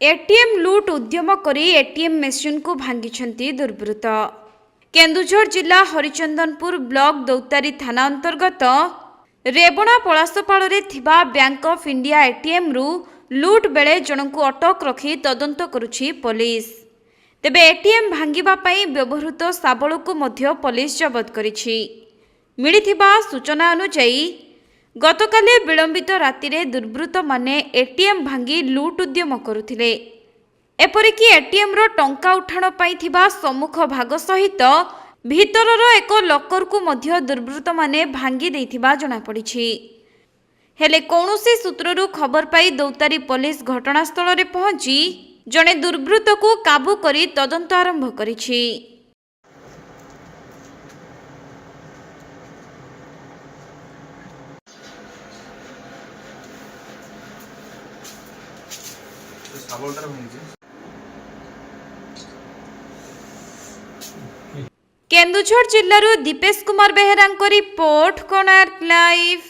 ATM लुट उद्यम करी एटीएम मेसिन को भांगी दुर्बृत्त। केन्दुझर जिला हरिचंदनपुर ब्लॉक दौतारी थाना अंतर्गत रेबणा पलासपाड़ थिबा बैंक ऑफ इंडिया एटीएम रु लुट बेले जनकु अटक रखी तदंत करुछि पुलिस। तेबे एटीएम भांगिबा पई व्यवहृत शाबल को मध्य पुलिस जबत करिछि। मिलिथिबा सूचना अनुसार गतकाली विलंबित राति रे दुर्बृत्त माने एटीएम भांगी लुट उद्यम करुथिले। एपरिक एटीएम रो टंका उठाण पाई थिबा सम्मुख भाग सहित भीतरर एक लकर को मध्य दुर्बृत्त माने भांगी देथिबा जणा पड़िछि। हेले कौनसी सूत्ररु खबर पाई दौतारी पुलिस घटनास्थल रे पहुंची जणे दुर्बृत्त को काबू करी तदंत आरंभ करिछि। केन्दुझर जिल्लारू दीपेश कुमार बेहेरा रिपोर्ट कोणार्क लाइव।